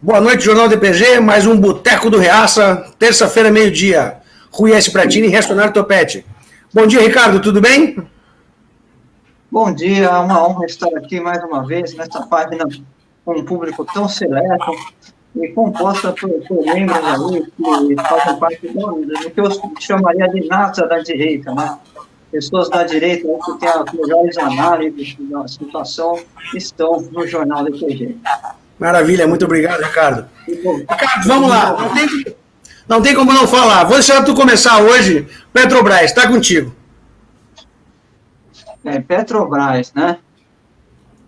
Boa noite, Jornal DPG, mais um Boteco do Reaça, terça-feira, meio-dia. Rui S. Pratini e Restonário Topete. Bom dia, Ricardo, tudo bem? Bom dia, é uma honra estar aqui mais uma vez nessa página com um público tão seleto e composta por membros aí que fazem parte do que eu chamaria de nata da direita, né? Pessoas da direita que têm as melhores análises da situação estão no Jornal DPG. Maravilha, muito obrigado, Ricardo. Ricardo, vamos lá. Não tem como não falar. Vou deixar tu começar hoje. Petrobras, está contigo. Petrobras, né?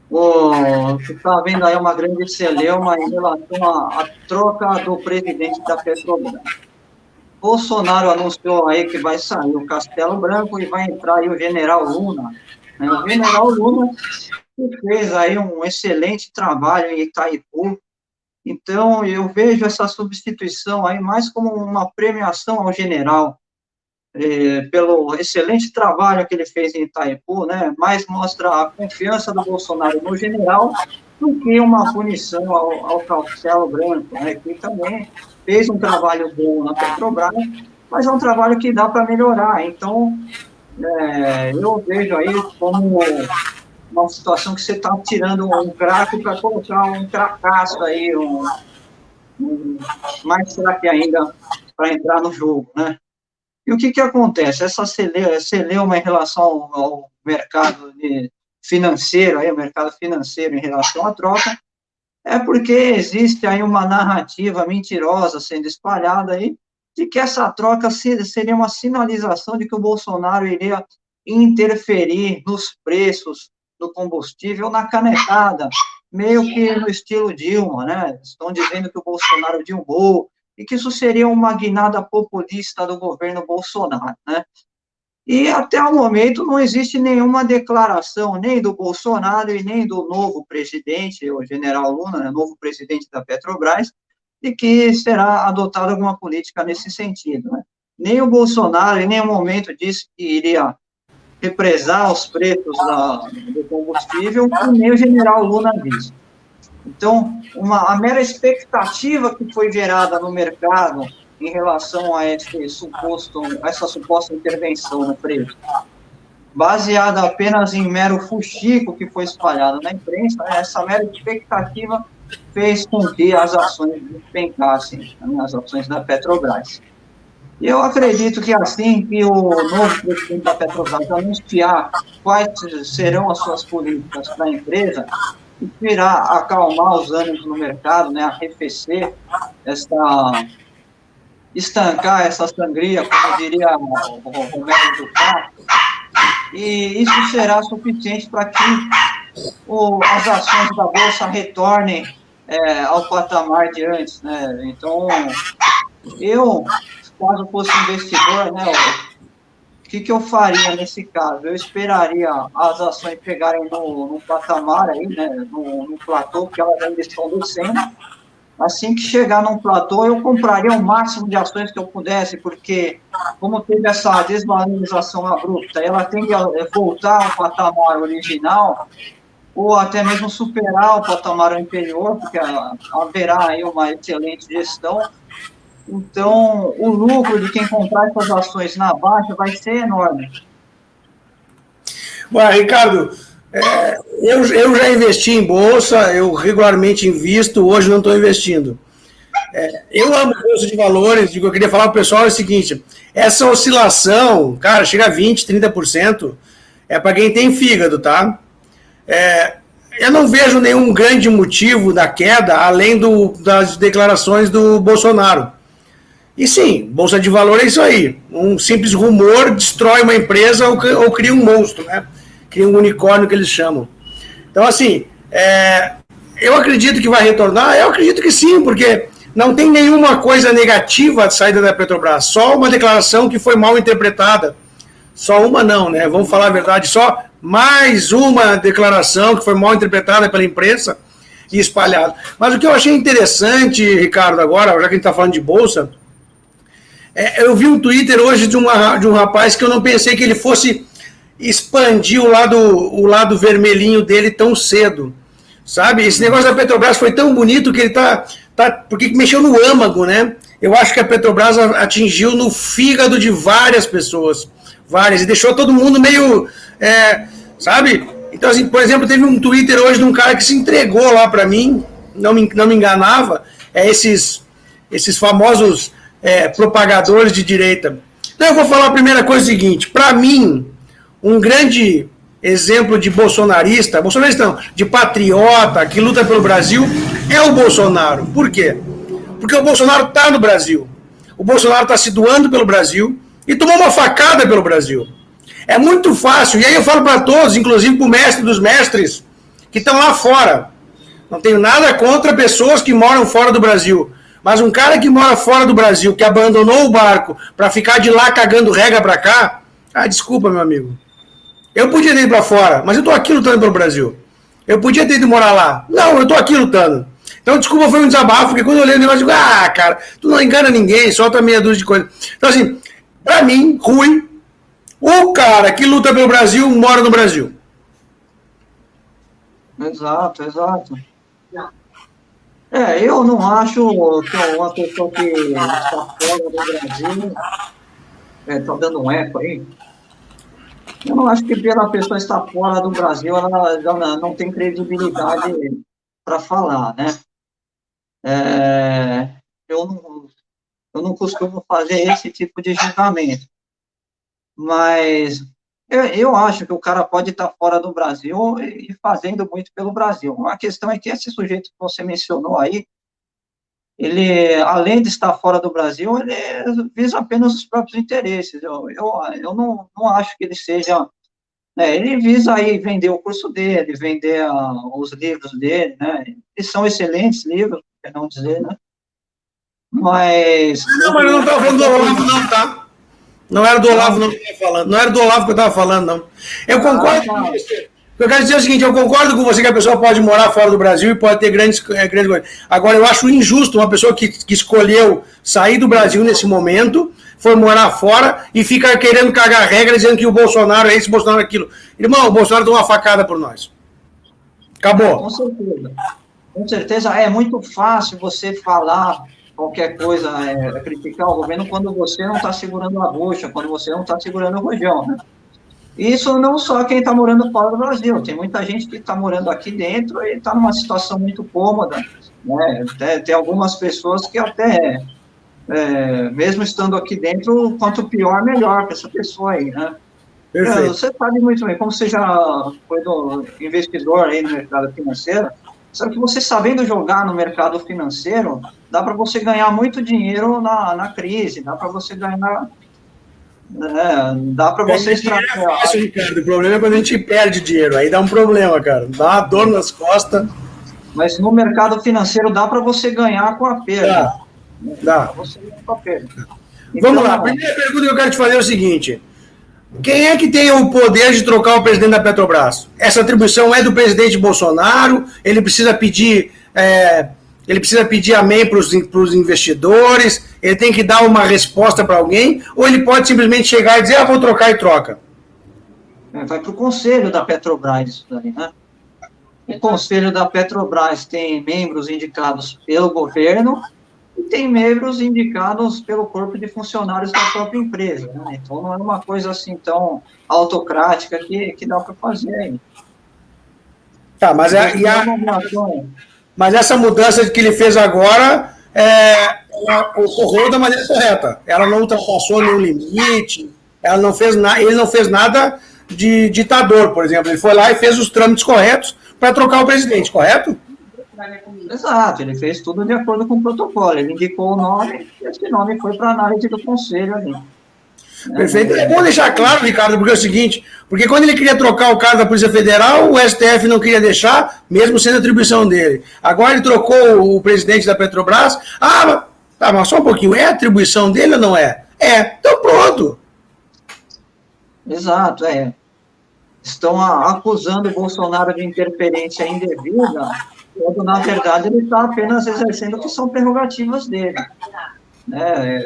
Você está vendo aí uma grande celeuma em relação à troca do presidente da Petrobras. Bolsonaro anunciou aí que vai sair o Castelo Branco e vai entrar aí o General Luna. Né? O General Luna fez aí um excelente trabalho em Itaipu. Então, eu vejo essa substituição aí mais como uma premiação ao general, pelo excelente trabalho que ele fez em Itaipu, né? Mais mostra a confiança do Bolsonaro no general do que uma punição ao Castelo Branco, né? Que também fez um trabalho bom na Petrobras, mas é um trabalho que dá para melhorar. Então, eu vejo aí como uma situação que você está tirando um craque para colocar um cracaço aí, mais craque ainda para entrar no jogo, né? E o que acontece? Essa celeuma em relação ao mercado financeiro, aí, o mercado financeiro em relação à troca, é porque existe aí uma narrativa mentirosa sendo espalhada aí, de que essa troca seria uma sinalização de que o Bolsonaro iria interferir nos preços do combustível na canetada, meio que no estilo Dilma, né? Estão dizendo que o Bolsonaro dilmou, e que isso seria uma guinada populista do governo Bolsonaro, né? E até o momento não existe nenhuma declaração, nem do Bolsonaro e nem do novo presidente, o general Luna, né, novo presidente da Petrobras, de que será adotada alguma política nesse sentido, né? Nem o Bolsonaro em nenhum momento disse que iria represar os preços do combustível, e nem o general Luna disse. Então, a mera expectativa que foi gerada no mercado em relação a essa suposta intervenção no preço, baseada apenas em mero fuxico que foi espalhado na imprensa, essa mera expectativa fez com que as ações despencassem, as ações da Petrobras. E eu acredito que assim que o novo presidente da Petrobras anunciar quais serão as suas políticas para a empresa, irá acalmar os ânimos no mercado, né, arrefecer, estancar essa sangria, como diria o Romero do Castro, e isso será suficiente para que as ações da Bolsa retornem ao patamar de antes, né? Então, caso fosse investidor, né, o que eu faria nesse caso? Eu esperaria as ações pegarem no patamar aí, né, no platô, porque elas ainda estão descendo. Assim que chegar num platô, eu compraria o máximo de ações que eu pudesse, porque como teve essa desvalorização abrupta, ela tende a voltar ao patamar original, ou até mesmo superar o patamar anterior, porque haverá aí uma excelente gestão. Então, o lucro de quem comprar essas ações na baixa vai ser enorme. Bom, Ricardo, eu já investi em bolsa, eu regularmente invisto, hoje não estou investindo. Eu amo bolsa de valores, eu queria falar para o pessoal o seguinte, essa oscilação, cara, chega a 20%, 30%, é para quem tem fígado, tá? Eu não vejo nenhum grande motivo da queda, além das declarações do Bolsonaro. E sim, bolsa de valor é isso aí. Um simples rumor destrói uma empresa ou cria um monstro, né? Cria um unicórnio que eles chamam. Então, assim, eu acredito que vai retornar? Eu acredito que sim, porque não tem nenhuma coisa negativa de saída da Petrobras, só uma declaração que foi mal interpretada. Só uma não, né? Vamos falar a verdade, só mais uma declaração que foi mal interpretada pela imprensa e espalhada. Mas o que eu achei interessante, Ricardo, agora, já que a gente está falando de bolsa, eu vi um Twitter hoje de um rapaz que eu não pensei que ele fosse expandir o lado vermelhinho dele tão cedo. sabe? Esse negócio da Petrobras foi tão bonito que ele porque mexeu no âmago, né? Eu acho que a Petrobras atingiu no fígado de várias pessoas, várias, e deixou todo mundo meio, sabe? Então, assim, por exemplo, teve um Twitter hoje de um cara que se entregou lá para mim, não me enganava, esses famosos propagadores de direita. Então eu vou falar a primeira coisa seguinte, para mim, um grande exemplo de bolsonarista não, de patriota que luta pelo Brasil é o Bolsonaro. Por quê? Porque o Bolsonaro está no Brasil. O Bolsonaro está se doando pelo Brasil e tomou uma facada pelo Brasil. É muito fácil, e aí eu falo para todos, inclusive para o mestre dos mestres, que estão lá fora. Não tenho nada contra pessoas que moram fora do Brasil. Mas um cara que mora fora do Brasil, que abandonou o barco para ficar de lá cagando regra para cá, desculpa, meu amigo. Eu podia ter ido para fora, mas eu estou aqui lutando pelo Brasil. Eu podia ter ido morar lá. Não, eu estou aqui lutando. Então, desculpa, foi um desabafo, porque quando eu olhei o negócio, eu digo, cara, tu não engana ninguém, solta meia dúzia de coisa. Então, assim, para mim, Rui, o cara que luta pelo Brasil, mora no Brasil. Exato. Eu não acho que uma pessoa que está fora do Brasil, está dando um eco aí, eu não acho que pela pessoa estar fora do Brasil, ela não tem credibilidade para falar, né? Eu não costumo fazer esse tipo de julgamento, mas eu acho que o cara pode estar fora do Brasil e fazendo muito pelo Brasil. A questão é que esse sujeito que você mencionou aí, ele, além de estar fora do Brasil, ele visa apenas os próprios interesses. Eu não acho que ele seja... ele visa aí vender o curso dele, vender os livros dele, né? Eles são excelentes livros, por não dizer, né? Mas... Não, mas eu não estava falando do Olavo, não, tá? Não era do Olavo não que eu estava falando. Não era do Olavo que eu estava falando, não. Eu concordo com você. Eu quero dizer o seguinte, eu concordo com você que a pessoa pode morar fora do Brasil e pode ter grandes coisas. Agora, eu acho injusto uma pessoa que escolheu sair do Brasil nesse momento, foi morar fora e fica querendo cagar regra, dizendo que o Bolsonaro é esse, o Bolsonaro é aquilo. Irmão, o Bolsonaro deu uma facada por nós. Acabou. Com certeza. Com certeza, é muito fácil você falar qualquer coisa, criticar o governo quando você não está segurando a bucha, quando você não está segurando o rojão, né? Isso não só quem está morando fora do Brasil, tem muita gente que está morando aqui dentro e está numa situação muito cômoda, né? Tem algumas pessoas que até, mesmo estando aqui dentro, quanto pior, melhor para essa pessoa aí, né? Você sabe muito bem, como você já foi investidor aí no mercado financeiro, sabe que você sabendo jogar no mercado financeiro, dá para você ganhar muito dinheiro na crise, dá para você ganhar... dá para você extrapolar. É fácil, Ricardo. O problema é quando a gente perde dinheiro. Aí dá um problema, cara. Dá uma dor nas costas. Mas no mercado financeiro dá para você ganhar com a perda. Dá. Você ganhar com a perda. Vamos lá. A primeira pergunta que eu quero te fazer é o seguinte. Quem é que tem o poder de trocar o presidente da Petrobras? Essa atribuição é do presidente Bolsonaro? Ele precisa pedir... Ele precisa pedir amém para os investidores, ele tem que dar uma resposta para alguém, ou ele pode simplesmente chegar e dizer, vou trocar e troca? Vai para o conselho da Petrobras isso daí, né? O conselho da Petrobras tem membros indicados pelo governo e tem membros indicados pelo corpo de funcionários da própria empresa, né? Então não é uma coisa assim tão autocrática que dá para fazer aí. Tá, mas essa mudança que ele fez agora ocorreu da maneira correta. Ela não ultrapassou nenhum limite, ele não fez nada de ditador, por exemplo. Ele foi lá e fez os trâmites corretos para trocar o presidente, correto? Exato, ele fez tudo de acordo com o protocolo. Ele indicou o nome e esse nome foi para a análise do conselho ali. Perfeito. É bom deixar claro, Ricardo, porque é o seguinte, porque quando ele queria trocar o cara da Polícia Federal, o STF não queria deixar, mesmo sendo atribuição dele. Agora ele trocou o presidente da Petrobras, mas só um pouquinho, é atribuição dele ou não é? Então pronto. Exato, Estão acusando o Bolsonaro de interferência indevida, quando na verdade ele está apenas exercendo o que são prerrogativas dele.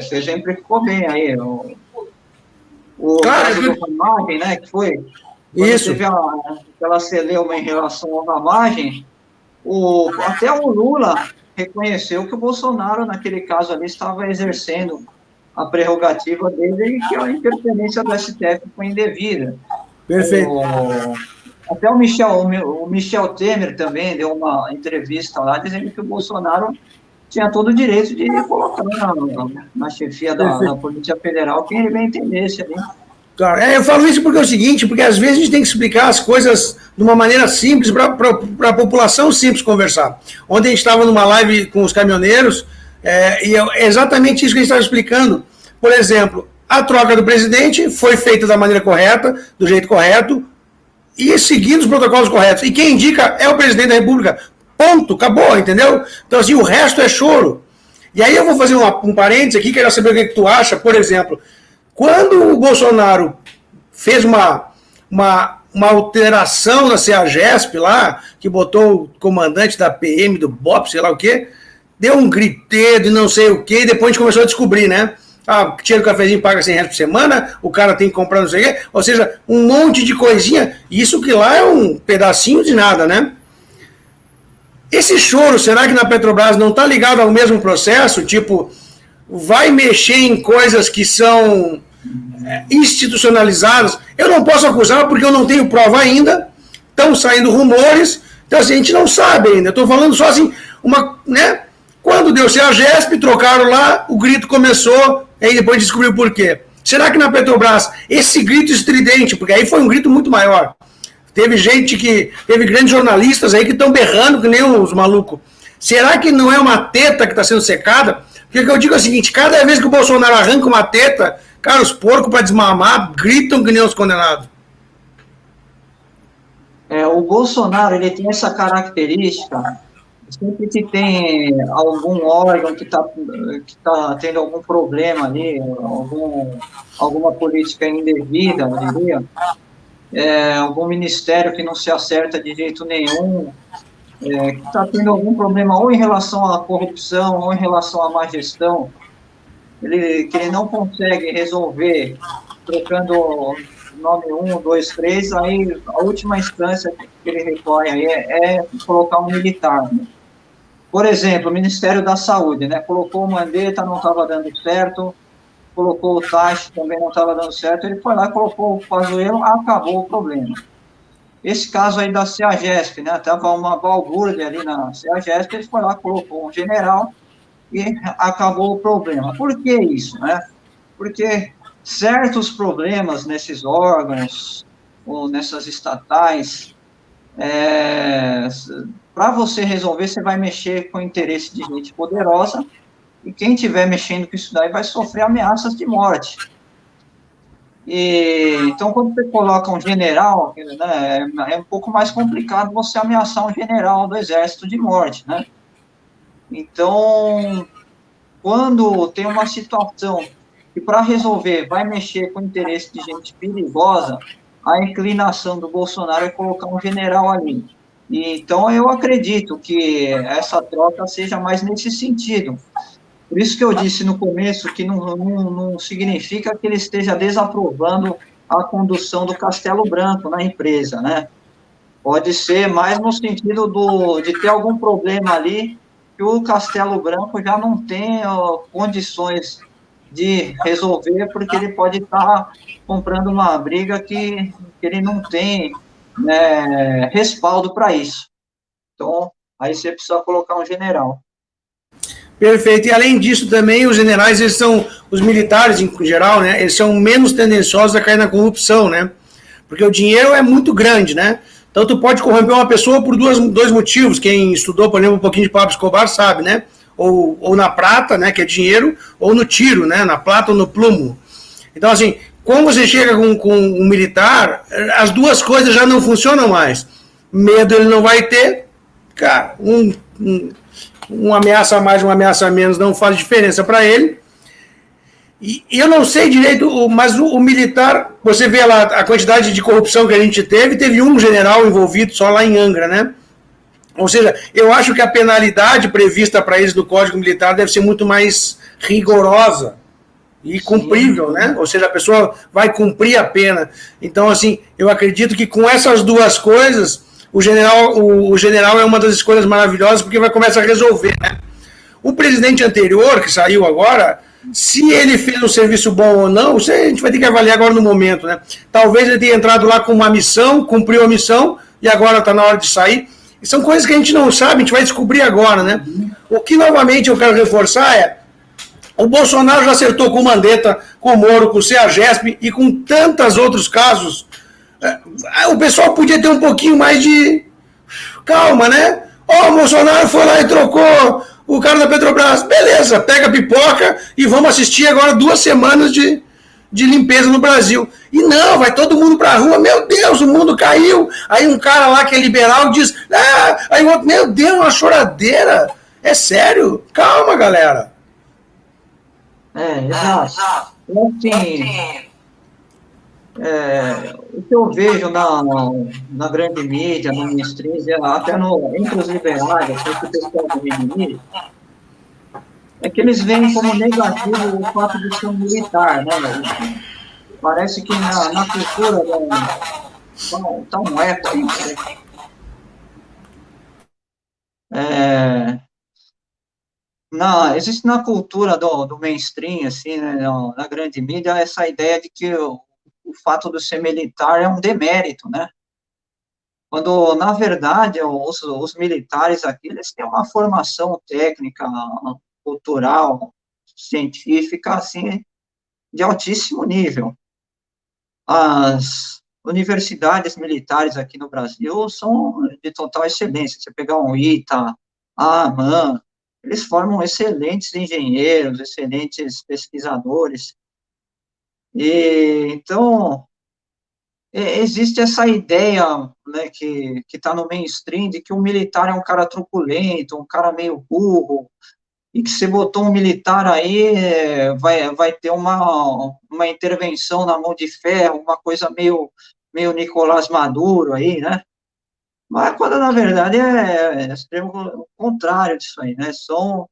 Você exemplificou bem aí, o caso do Ramagem, né, que foi... Isso. Teve aquela celeuma em relação ao Ramagem, Até o Lula reconheceu que o Bolsonaro, naquele caso ali, estava exercendo a prerrogativa dele e que a interferência do STF foi indevida. Perfeito. Até o Michel Temer também deu uma entrevista lá dizendo que o Bolsonaro tinha todo o direito de colocar na chefia da Polícia Federal quem ele bem entendesse ali. Claro, eu falo isso porque é o seguinte, porque às vezes a gente tem que explicar as coisas de uma maneira simples para a população simples conversar. Ontem a gente estava numa live com os caminhoneiros e é exatamente isso que a gente estava explicando. Por exemplo, a troca do presidente foi feita da maneira correta, do jeito correto, e seguindo os protocolos corretos. E quem indica é o presidente da República. Ponto, acabou, entendeu? Então, assim, o resto é choro. E aí eu vou fazer um parênteses aqui, quero saber o que tu acha, por exemplo, quando o Bolsonaro fez uma alteração na CEAGESP lá, que botou o comandante da PM, do BOP, sei lá o quê, deu um griteiro e não sei o quê, e depois a gente começou a descobrir, né? Tira o cafezinho, paga R$100 por semana, o cara tem que comprar não sei o quê, ou seja, um monte de coisinha, isso que lá é um pedacinho de nada, né? Esse choro, será que na Petrobras não está ligado ao mesmo processo? Tipo, vai mexer em coisas que são institucionalizadas? Eu não posso acusar porque eu não tenho prova ainda, estão saindo rumores, então assim, a gente não sabe ainda. Estou falando só assim, né? Quando deu CEAGESP, trocaram lá, o grito começou, aí depois descobriu por quê. Será que na Petrobras, esse grito estridente, porque aí foi um grito muito maior, teve grandes jornalistas aí que estão berrando que nem os malucos. Será que não é uma teta que está sendo secada? Porque o que eu digo é o seguinte, cada vez que o Bolsonaro arranca uma teta, cara, os porcos para desmamar gritam que nem os condenados. O Bolsonaro, ele tem essa característica, sempre que tem algum órgão que tá tendo algum problema ali, alguma política indevida, eu diria, algum ministério que não se acerta de jeito nenhum, que está tendo algum problema ou em relação à corrupção ou em relação à má gestão, que ele não consegue resolver trocando nome 1, 2, 3, aí a última instância que ele recorre aí é colocar um militar, né? Por exemplo, o Ministério da Saúde, né? Colocou o Mandetta, não estava dando certo, colocou o Taixe, também não estava dando certo, ele foi lá e colocou o Pazuello, acabou o problema. Esse caso aí da CEAGESP, né? Estava uma balbúrdia ali na CEAGESP, ele foi lá, colocou um general e acabou o problema. Por que isso, né? Porque certos problemas nesses órgãos ou nessas estatais, para você resolver, você vai mexer com o interesse de gente poderosa, e quem estiver mexendo com isso daí vai sofrer ameaças de morte. Então, quando você coloca um general, né, é um pouco mais complicado você ameaçar um general do exército de morte, né? Então, quando tem uma situação que para resolver vai mexer com o interesse de gente perigosa, a inclinação do Bolsonaro é colocar um general ali. Então, eu acredito que essa troca seja mais nesse sentido. Por isso que eu disse no começo que não significa que ele esteja desaprovando a condução do Castelo Branco na empresa, né? Pode ser mais no sentido de ter algum problema ali que o Castelo Branco já não tem condições de resolver, porque ele pode estar comprando uma briga que ele não tem, né, respaldo para isso. Então, aí você precisa colocar um general. Perfeito. E além disso também, os generais, os militares em geral, né, eles são menos tendenciosos a cair na corrupção, né? Porque o dinheiro é muito grande, né? Então tu pode corromper uma pessoa por dois motivos. Quem estudou, por exemplo, um pouquinho de Pablo Escobar sabe, né? Ou na prata, né, que é dinheiro, ou no tiro, né? Na plata ou no plumo. Então, assim, quando você chega com um militar, as duas coisas já não mais. Medo ele não vai ter, cara, uma ameaça a mais, uma ameaça a menos não faz diferença para ele. E eu não sei direito, mas o militar, você vê lá a quantidade de corrupção que a gente teve um general envolvido só lá em Angra, né? Ou seja, eu acho que a penalidade prevista para eles no Código Militar deve ser muito mais rigorosa e cumprível, né? Ou seja, a pessoa vai cumprir a pena. Então, assim, eu acredito que com essas duas coisas, o general é uma das escolhas maravilhosas porque vai começar a resolver, né? O presidente anterior, que saiu agora, se ele fez um serviço bom ou não, isso a gente vai ter que avaliar agora no momento, né? Talvez ele tenha entrado lá com uma missão, cumpriu a missão e agora está na hora de sair. E são coisas que a gente não sabe, a gente vai descobrir agora, né? O que novamente eu quero reforçar é: o Bolsonaro já acertou com o Mandetta, com o Moro, com o CEAGESP e com tantos outros casos. O pessoal podia ter um pouquinho mais de calma, né? Ó, o Bolsonaro foi lá e trocou o cara da Petrobras. Beleza, pega a pipoca e vamos assistir agora 2 semanas de limpeza no Brasil. E não, vai todo mundo pra rua, meu Deus, o mundo caiu. Aí um cara lá que é liberal diz, aí o outro, meu Deus, uma choradeira. É sério? Calma, galera. Exato. Assim, o que eu vejo na grande mídia, no mainstream, até entre os liberais, entre o pessoal da grande mídia, é que eles veem como negativo o fato de ser um militar, né? Parece que na cultura tá um eco aí, existe na cultura do mainstream, assim, né, na grande mídia, essa ideia de que o fato de ser militar é um demérito, né? Quando, na verdade, os militares aqui, eles têm uma formação técnica, cultural, científica, assim, de altíssimo nível. As universidades militares aqui no Brasil são de total excelência. Você pegar um ITA, a AMAN, eles formam excelentes engenheiros, excelentes pesquisadores. E, então, existe essa ideia, né, que está no mainstream, de que o militar é um cara truculento, um cara meio burro, e que se botou um militar aí, vai ter uma intervenção na mão de ferro, uma coisa meio Nicolás Maduro aí, né? Mas quando, na verdade, é extremo contrário disso aí, né? São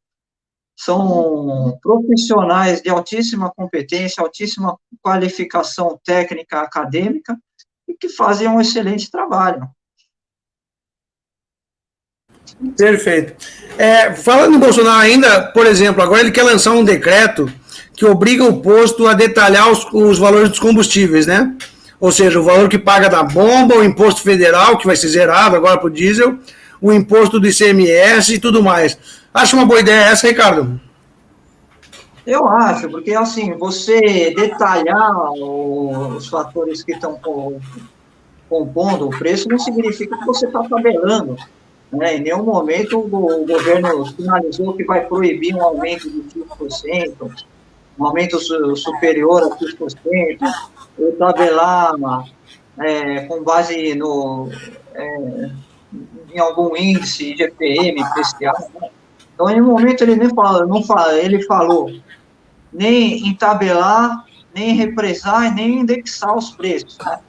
profissionais de altíssima competência, altíssima qualificação técnica, acadêmica, e que fazem um excelente trabalho. Perfeito. Falando em Bolsonaro ainda, por exemplo, agora ele quer lançar um decreto que obriga o posto a detalhar os valores dos combustíveis, né? Ou seja, o valor que paga da bomba, o imposto federal, que vai ser zerado agora para o diesel, o imposto do ICMS e tudo mais. Acha uma boa ideia essa, Ricardo? Eu acho, porque assim, você detalhar os fatores que estão compondo o preço não significa que você está tabelando. Em nenhum momento o governo sinalizou que vai proibir um aumento de 5%, um aumento superior a 5%, ou tabelar com base em algum índice IGPM, IPCA. Então, em nenhum momento ele ele falou nem em tabelar, nem em represar, nem em indexar os preços, né?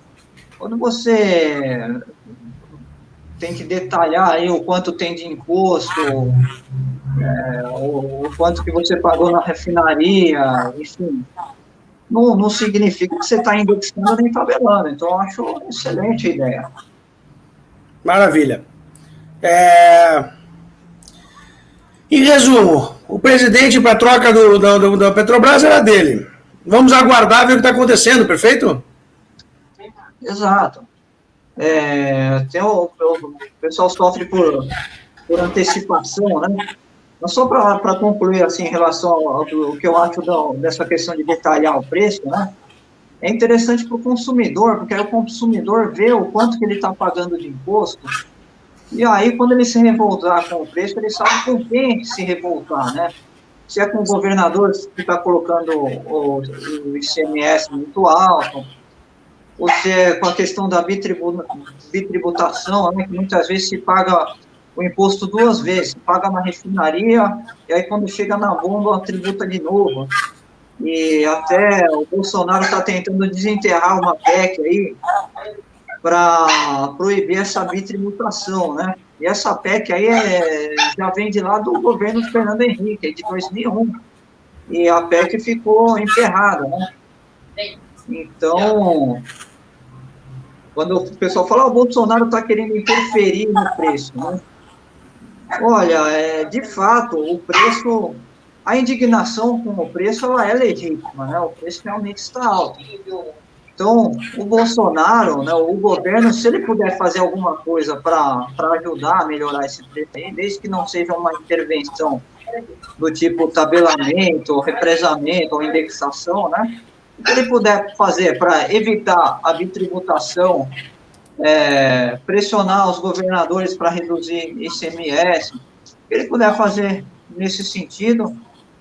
Quando você tem que detalhar aí o quanto tem de imposto, o quanto que você pagou na refinaria, enfim, não significa que você está indexando nem tabelando. Então, eu acho uma excelente ideia. Maravilha. Em resumo, o presidente para a troca da Petrobras era dele. Vamos aguardar ver o que está acontecendo, perfeito? Exato. O pessoal sofre por antecipação, né? Mas só para concluir, assim, em relação ao que eu acho dessa questão de detalhar o preço, né? É interessante para o consumidor, porque aí o consumidor vê o quanto que ele está pagando de imposto, e aí, quando ele se revoltar com o preço, ele sabe com quem se revoltar, né? Se é com o governador que está colocando o ICMS muito alto, ou se é com a questão da bitributação, né, que muitas vezes se paga o imposto 2 vezes, se paga na refinaria, e aí quando chega na bomba, tributa de novo. E até o Bolsonaro está tentando desenterrar uma PEC aí para proibir essa bitributação, né? E essa PEC aí já vem de lá do governo de Fernando Henrique, de 2001, e a PEC ficou enterrada, né? Então, Quando o pessoal fala, o Bolsonaro está querendo interferir no preço, né? Olha, de fato, o preço, a indignação com o preço, ela é legítima, né? O preço realmente está alto. Então, o Bolsonaro, né, o governo, se ele puder fazer alguma coisa para ajudar a melhorar esse preço aí, desde que não seja uma intervenção do tipo tabelamento, represamento ou indexação, né? O que ele puder fazer para evitar a bitributação, pressionar os governadores para reduzir ICMS, o que ele puder fazer nesse sentido,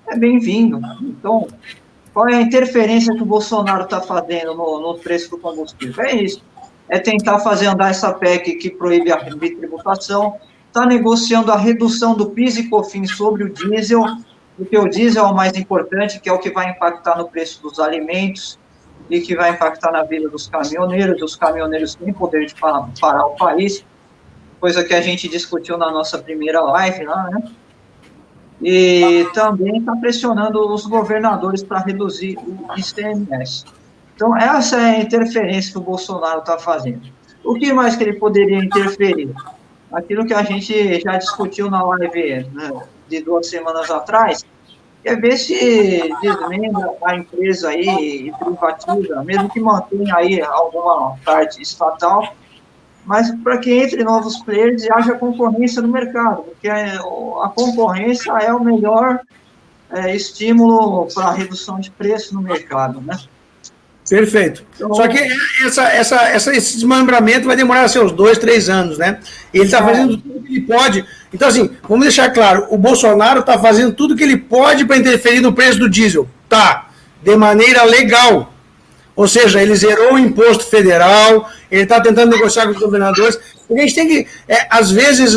é bem-vindo. Então, qual é a interferência que o Bolsonaro está fazendo no preço do combustível? É isso. É tentar fazer andar essa PEC que proíbe a bitributação, está negociando a redução do PIS e COFINS sobre o diesel, porque o diesel é o mais importante, que é o que vai impactar no preço dos alimentos e que vai impactar na vida dos caminhoneiros. Os caminhoneiros têm poder de parar o país, coisa que a gente discutiu na nossa primeira live lá, né? E também está pressionando os governadores para reduzir o ICMS. Então, essa é a interferência que o Bolsonaro está fazendo. O que mais que ele poderia interferir? Aquilo que a gente já discutiu na live, né, de 2 semanas atrás, é ver se desmembra a empresa aí e privatiza, mesmo que mantenha aí alguma parte estatal, mas para que entre novos players e haja concorrência no mercado, porque a concorrência é o melhor estímulo para a redução de preço no mercado, né? Perfeito. Então, só que esse desmembramento vai demorar seus 2, 3 anos, né? Ele está fazendo tudo que ele pode. Então, assim, vamos deixar claro, o Bolsonaro está fazendo tudo que ele pode para interferir no preço do diesel. Tá, de maneira legal. Ou seja, ele zerou o imposto federal, ele está tentando negociar com os governadores. A gente tem que, às vezes,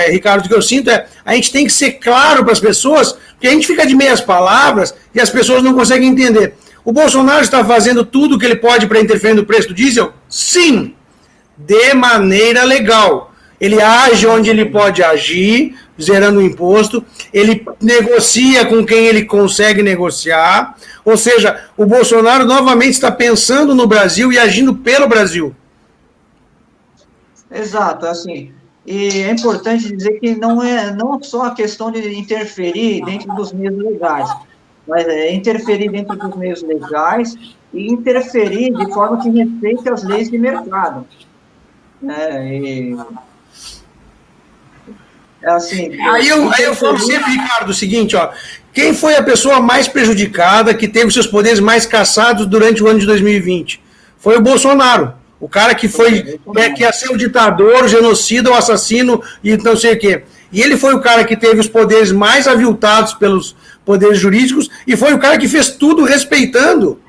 Ricardo, o que eu sinto a gente tem que ser claro para as pessoas, porque a gente fica de meias palavras e as pessoas não conseguem entender. O Bolsonaro está fazendo tudo o que ele pode para interferir no preço do diesel? Sim, de maneira legal. Ele age onde ele pode agir, zerando o imposto, ele negocia com quem ele consegue negociar, ou seja, o Bolsonaro novamente está pensando no Brasil e agindo pelo Brasil. Exato, assim, e é importante dizer que não é só a questão de interferir dentro dos meios legais, mas interferir dentro dos meios legais e interferir de forma que respeite as leis de mercado. Assim, aí eu falo sempre, Ricardo, o seguinte, ó, quem foi a pessoa mais prejudicada, que teve seus poderes mais cassados durante o ano de 2020? Foi o Bolsonaro. O cara que foi, que ia ser o ditador, o genocida, o assassino e não sei o quê. E ele foi o cara que teve os poderes mais aviltados pelos poderes jurídicos e foi o cara que fez tudo respeitando.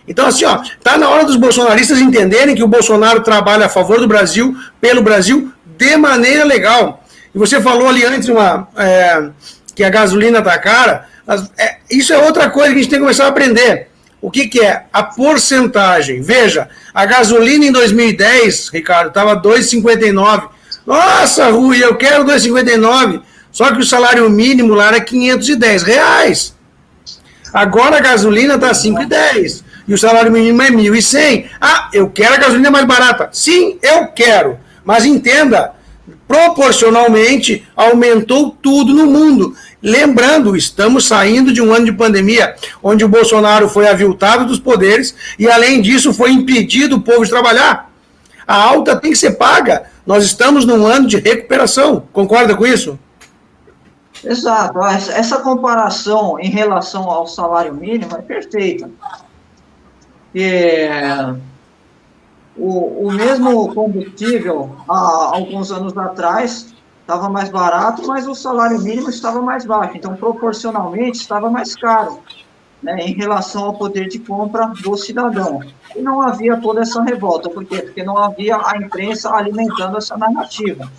Então, assim, ó, tá na hora dos bolsonaristas entenderem que o Bolsonaro trabalha a favor do Brasil, pelo Brasil, de maneira legal. E você falou ali antes que a gasolina tá cara. Isso é outra coisa que a gente tem que começar a aprender. O que é? A porcentagem. Veja, a gasolina em 2010, Ricardo, estava 2,59. Nossa, Rui, eu quero 2,59. Só que o salário mínimo lá era R$510. Agora a gasolina está 5,10. E o salário mínimo é 1.100. Ah, eu quero a gasolina mais barata. Sim, eu quero. Mas entenda, proporcionalmente aumentou tudo no mundo. Lembrando, estamos saindo de um ano de pandemia, onde o Bolsonaro foi aviltado dos poderes e, além disso, foi impedido o povo de trabalhar. A alta tem que ser paga. Nós estamos num ano de recuperação. Concorda com isso? Exato. Essa comparação em relação ao salário mínimo é perfeita. O mesmo combustível, há alguns anos atrás, estava mais barato, mas o salário mínimo estava mais baixo. Então, proporcionalmente, estava mais caro, né, em relação ao poder de compra do cidadão. E não havia toda essa revolta. Por quê? Porque não havia a imprensa alimentando essa narrativa.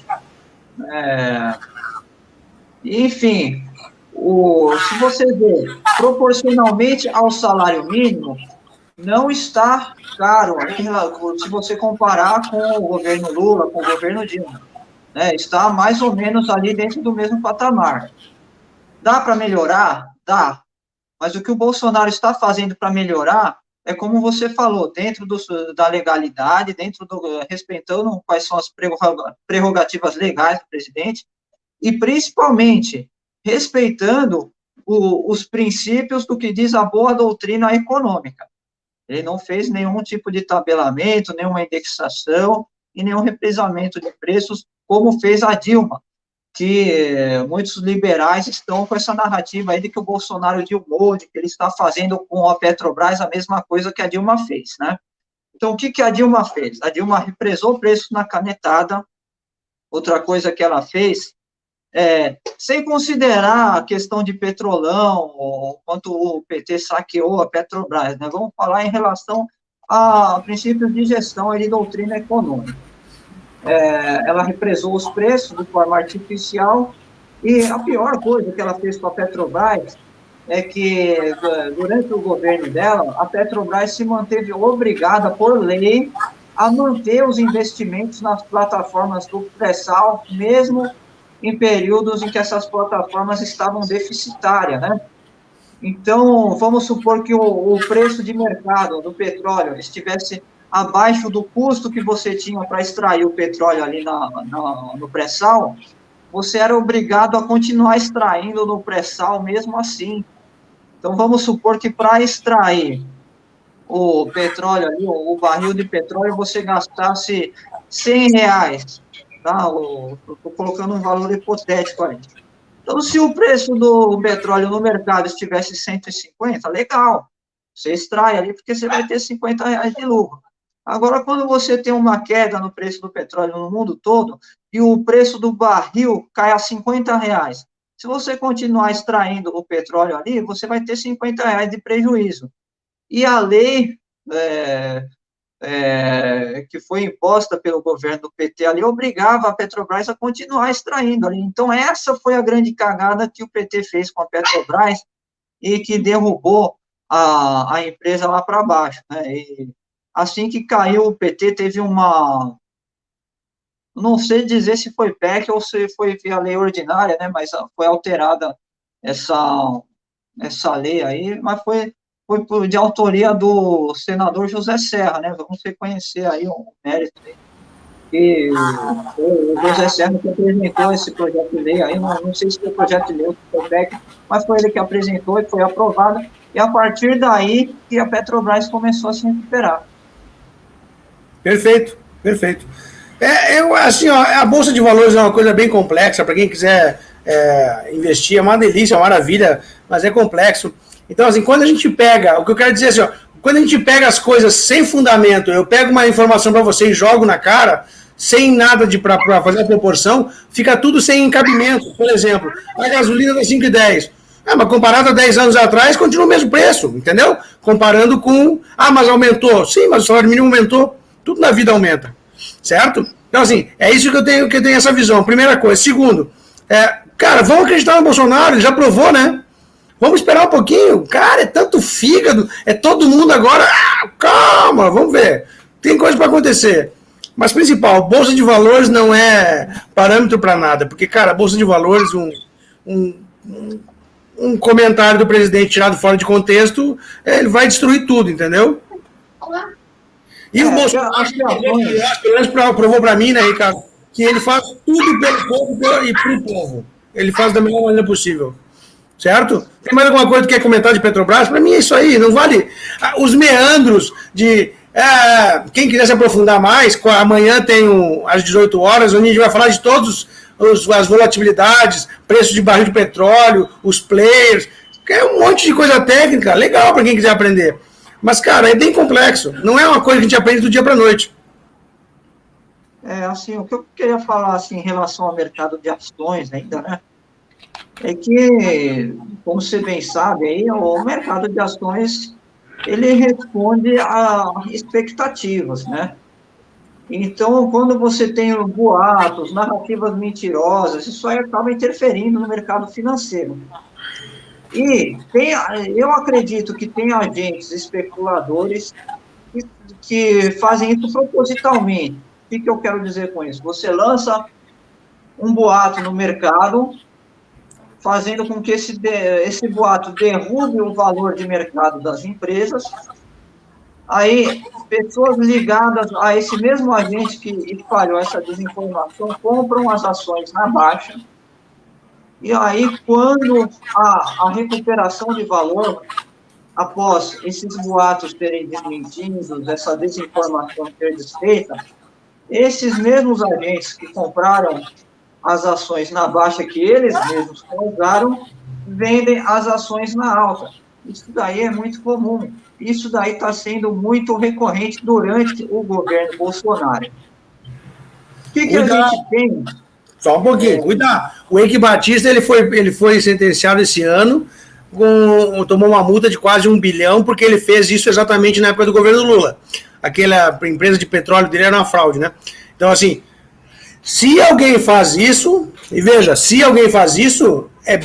Enfim, se você ver proporcionalmente ao salário mínimo, não está caro, se você comparar com o governo Lula, com o governo Dilma. Está mais ou menos ali dentro do mesmo patamar. Dá para melhorar? Dá. Mas o que o Bolsonaro está fazendo para melhorar é como você falou, dentro da legalidade, respeitando quais são as prerrogativas legais do presidente, e principalmente respeitando os princípios do que diz a boa doutrina econômica. Ele não fez nenhum tipo de tabelamento, nenhuma indexação e nenhum represamento de preços, como fez a Dilma, que muitos liberais estão com essa narrativa aí de que o Bolsonaro dilmou, de que ele está fazendo com a Petrobras a mesma coisa que a Dilma fez, né? Então, o que a Dilma fez? A Dilma represou preços na canetada. Outra coisa que ela fez, sem considerar a questão de Petrolão, ou quanto o PT saqueou a Petrobras, né? Vamos falar em relação a princípios de gestão e de doutrina econômica. Ela represou os preços de forma artificial, e a pior coisa que ela fez com a Petrobras é que, durante o governo dela, a Petrobras se manteve obrigada, por lei, a manter os investimentos nas plataformas do pré-sal, mesmo em períodos em que essas plataformas estavam deficitárias, né? Então, vamos supor que o preço de mercado do petróleo estivesse abaixo do custo que você tinha para extrair o petróleo ali no pré-sal, você era obrigado a continuar extraindo no pré-sal mesmo assim. Então, vamos supor que para extrair o petróleo ali, o barril de petróleo, você gastasse R$100, tá? Estou colocando um valor hipotético aí. Então, se o preço do petróleo no mercado estivesse 150, legal, você extrai ali porque você vai ter R$50 de lucro. Agora, quando você tem uma queda no preço do petróleo no mundo todo e o preço do barril cai a R$50, se você continuar extraindo o petróleo ali, você vai ter R$50 de prejuízo. E a lei que foi imposta pelo governo do PT ali obrigava a Petrobras a continuar extraindo ali. Então, essa foi a grande cagada que o PT fez com a Petrobras e que derrubou a empresa lá para baixo, né? E assim que caiu o PT, teve uma... Não sei dizer se foi PEC ou se foi via lei ordinária, né? Mas foi alterada essa lei aí, mas foi de autoria do senador José Serra, né? Vamos reconhecer aí o mérito aí. E o José Serra que apresentou esse projeto de lei aí, não sei se foi projeto de lei ou se foi PEC, mas foi ele que apresentou e foi aprovado, e a partir daí que a Petrobras começou a se recuperar. Perfeito, perfeito. Assim, ó, a Bolsa de Valores é uma coisa bem complexa, para quem quiser investir, é uma delícia, é uma maravilha, mas é complexo. Então, assim, quando a gente pega, o que eu quero dizer é assim, ó, quando a gente pega as coisas sem fundamento, eu pego uma informação para você e jogo na cara, sem nada para fazer a proporção, fica tudo sem encabimento. Por exemplo, a gasolina vai 5,10. Mas comparado a 10 anos atrás, continua o mesmo preço, entendeu? Comparando com, mas aumentou. Sim, mas o salário mínimo aumentou. Tudo na vida aumenta, certo? Então, assim, é isso que eu tenho essa visão. Primeira coisa. Segundo, cara, vamos acreditar no Bolsonaro, ele já provou, né? Vamos esperar um pouquinho. Cara, é tanto fígado, é todo mundo agora. Calma, vamos ver. Tem coisa para acontecer. Mas, principal, Bolsa de Valores não é parâmetro para nada. Porque, cara, Bolsa de Valores, um comentário do presidente tirado fora de contexto, ele vai destruir tudo, entendeu? E o Bolsonaro, acho que provou para mim, né, Ricardo, que ele faz tudo pelo povo e para o povo. Ele faz da melhor maneira possível. Certo? Tem mais alguma coisa que quer comentar de Petrobras? Para mim é isso aí, não vale os meandros de... quem quiser se aprofundar mais, amanhã tem às 18 horas, onde a gente vai falar de todas as volatilidades, preço de barril de petróleo, os players, é um monte de coisa técnica, legal para quem quiser aprender. Mas, cara, é bem complexo, não é uma coisa que a gente aprende do dia para a noite. Assim, o que eu queria falar, assim, em relação ao mercado de ações ainda, né? É que, como você bem sabe, aí, o mercado de ações, ele responde a expectativas, né? Então, quando você tem boatos, narrativas mentirosas, isso aí acaba interferindo no mercado financeiro. E eu acredito que tem agentes especuladores que fazem isso propositalmente. O que eu quero dizer com isso? Você lança um boato no mercado, fazendo com que esse boato derrube o valor de mercado das empresas, Aí, pessoas ligadas a esse mesmo agente que espalhou essa desinformação compram as ações na baixa. E aí, quando a recuperação de valor, após esses boatos terem desmentidos, essa desinformação ter desfeita, esses mesmos agentes que compraram as ações na baixa que eles mesmos causaram, vendem as ações na alta. Isso daí é muito comum. Isso daí está sendo muito recorrente durante o governo Bolsonaro. O que a gente tem? Só um pouquinho, cuidado. O Eike Batista ele foi sentenciado esse ano, tomou uma multa de quase 1 bilhão, porque ele fez isso exatamente na época do governo Lula. Aquela empresa de petróleo dele era uma fraude, né? Então, assim, se alguém faz isso, e veja, se alguém faz isso, é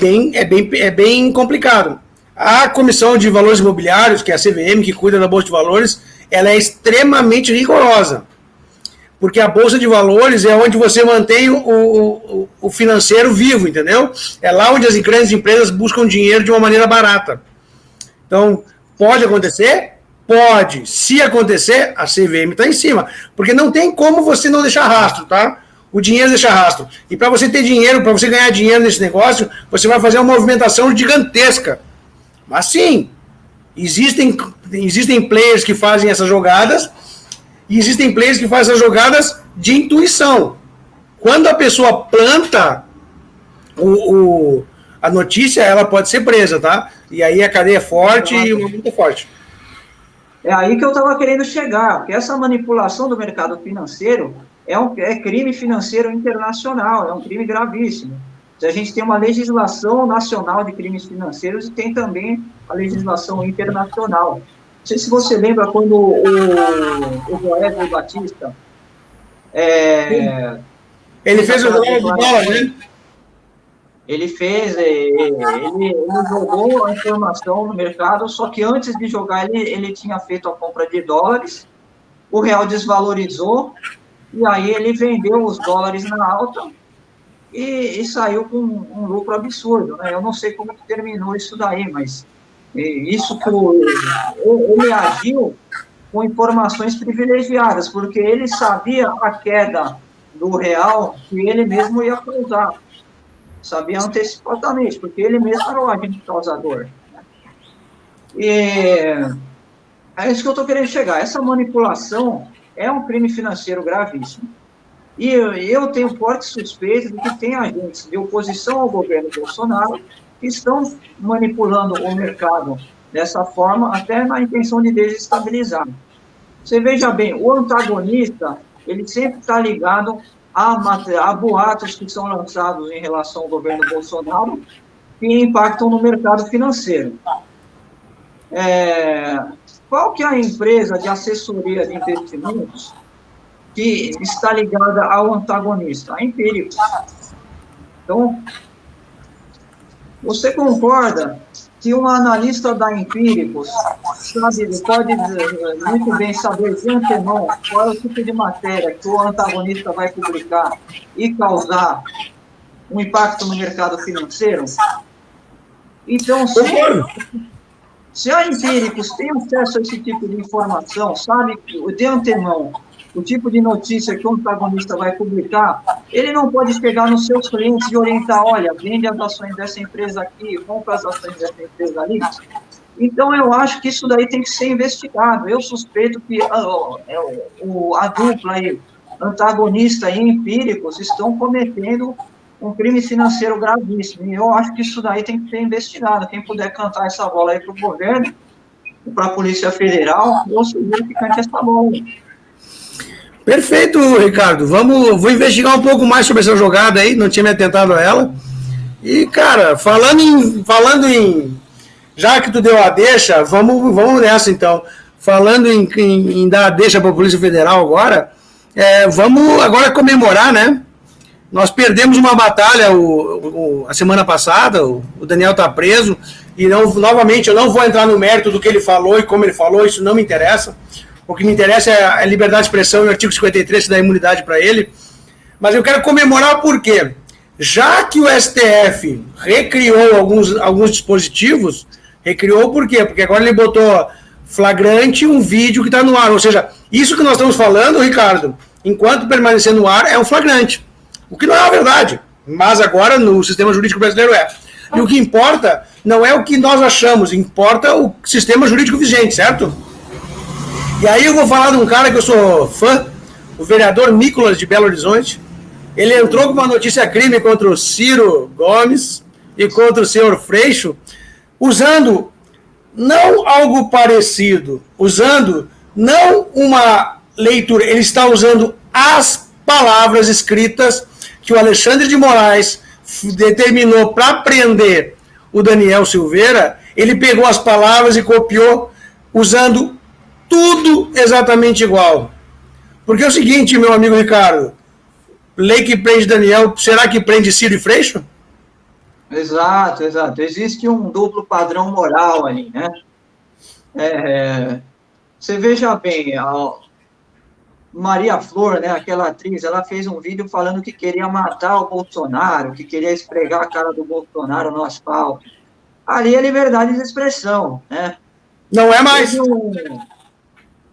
bem complicado. A Comissão de Valores Imobiliários, que é a CVM, que cuida da Bolsa de Valores, ela é extremamente rigorosa. Porque a Bolsa de Valores é onde você mantém o financeiro vivo, entendeu? É lá onde as grandes empresas buscam dinheiro de uma maneira barata. Então, pode acontecer? Pode. Se acontecer, a CVM está em cima. Porque não tem como você não deixar rastro, tá? O dinheiro deixa rastro. E para você ter dinheiro, para você ganhar dinheiro nesse negócio, você vai fazer uma movimentação gigantesca. Mas sim, existem players que fazem essas jogadas e existem players que fazem essas jogadas de intuição. Quando a pessoa planta a notícia, ela pode ser presa, tá? E aí a cadeia é forte e uma multa forte. É aí que eu estava querendo chegar, porque essa manipulação do mercado financeiro é crime financeiro internacional, é um crime gravíssimo. A gente tem uma legislação nacional de crimes financeiros e tem também a legislação internacional. Não sei se você lembra quando o Joel Batista... ele fez o dólar de dólar, né? Ele jogou a informação no mercado, só que antes de jogar ele tinha feito a compra de dólares, o real desvalorizou, e aí ele vendeu os dólares na alta, e saiu com um lucro absurdo, né? Eu não sei como que terminou isso daí, mas isso que ele agiu com informações privilegiadas, porque ele sabia a queda do real que ele mesmo ia causar, sabia antecipadamente, porque ele mesmo era o agente causador. E é isso que eu estou querendo chegar. Essa manipulação é um crime financeiro gravíssimo. E eu tenho forte suspeita de que tem agentes de oposição ao governo Bolsonaro que estão manipulando o mercado dessa forma, até na intenção de desestabilizar. Você veja bem, o antagonista, ele sempre está ligado a boatos que são lançados em relação ao governo Bolsonaro que impactam no mercado financeiro. Qual que é a empresa de assessoria de investimentos que está ligada ao antagonista? A Empíricos. Então, você concorda que um analista da Empíricos pode muito bem saber de antemão qual é o tipo de matéria que o antagonista vai publicar e causar um impacto no mercado financeiro? Então, se a Empíricos tem acesso a esse tipo de informação, sabe de antemão o tipo de notícia que o antagonista vai publicar, ele não pode chegar nos seus clientes e orientar, olha, vende as ações dessa empresa aqui, compra as ações dessa empresa ali. Então, eu acho que isso daí tem que ser investigado. Eu suspeito que a dupla aí, antagonista e Empíricos, estão cometendo um crime financeiro gravíssimo. E eu acho que isso daí tem que ser investigado. Quem puder cantar essa bola aí para o governo, para a Polícia Federal, eu sugiro que cante essa bola aí. Perfeito, Ricardo. Vou investigar um pouco mais sobre essa jogada aí, não tinha me atentado a ela. E, cara, falando em já que tu deu a deixa, vamos nessa então. Falando em dar a deixa para a Polícia Federal agora, vamos agora comemorar, né? Nós perdemos uma batalha a semana passada, o Daniel está preso, e novamente eu não vou entrar no mérito do que ele falou e como ele falou, isso não me interessa. O que me interessa é a liberdade de expressão e o artigo 53 que dá imunidade para ele. Mas eu quero comemorar por quê? Já que o STF recriou alguns dispositivos, recriou por quê? Porque agora ele botou flagrante um vídeo que está no ar. Ou seja, isso que nós estamos falando, Ricardo, enquanto permanecer no ar, é um flagrante. O que não é a verdade, mas agora no sistema jurídico brasileiro é. E o que importa não é o que nós achamos, importa o sistema jurídico vigente, certo? E aí eu vou falar de um cara que eu sou fã, o vereador Nicolas de Belo Horizonte. Ele entrou com uma notícia crime contra o Ciro Gomes e contra o senhor Freixo, usando não algo parecido, usando não uma leitura, ele está usando as palavras escritas que o Alexandre de Moraes determinou para prender o Daniel Silveira. Ele pegou as palavras e copiou, usando tudo exatamente igual. Porque é o seguinte, meu amigo Ricardo, lei que prende Daniel, será que prende Ciro e Freixo? Exato. Existe um duplo padrão moral ali, né? Você veja bem, a Maria Flor, né, aquela atriz, ela fez um vídeo falando que queria matar o Bolsonaro, que queria esfregar a cara do Bolsonaro no asfalto. Ali é liberdade de expressão, né? Não é mais.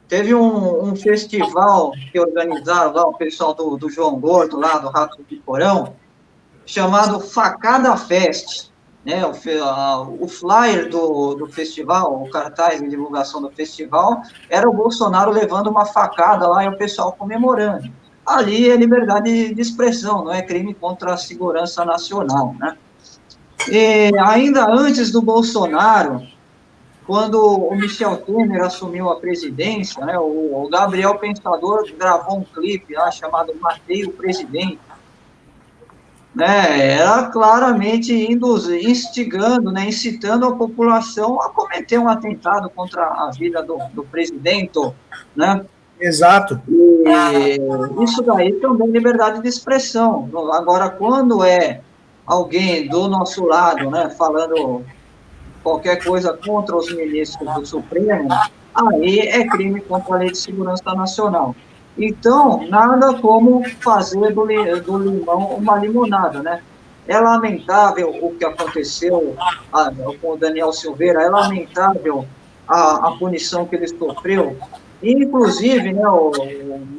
Teve um festival que organizaram lá, o pessoal do João Gordo, lá do Rato de Porão, chamado Facada Fest, né? O flyer do festival, o cartaz de divulgação do festival, era o Bolsonaro levando uma facada lá e o pessoal comemorando. Ali é liberdade de expressão, não é crime contra a segurança nacional, né? E ainda antes do Bolsonaro, quando o Michel Temer assumiu a presidência, né, o Gabriel Pensador gravou um clipe lá chamado Matei o Presidente, né, era claramente instigando, né, incitando a população a cometer um atentado contra a vida do presidente, né? Exato. E isso daí também é liberdade de expressão. Agora, quando é alguém do nosso lado, né, falando qualquer coisa contra os ministros do Supremo, aí é crime contra a Lei de Segurança Nacional. Então, nada como fazer do limão uma limonada, né? É lamentável o que aconteceu com o Daniel Silveira, é lamentável a punição que ele sofreu. Inclusive, né,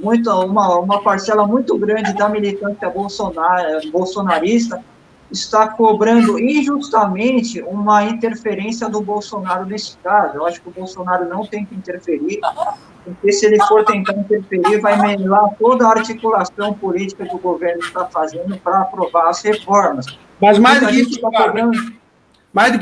uma parcela muito grande da militância bolsonarista está cobrando injustamente uma interferência do Bolsonaro nesse caso. Eu acho que o Bolsonaro não tem que interferir, porque se ele for tentar interferir, vai melar toda a articulação política que o governo está fazendo para aprovar as reformas. Mas mais do que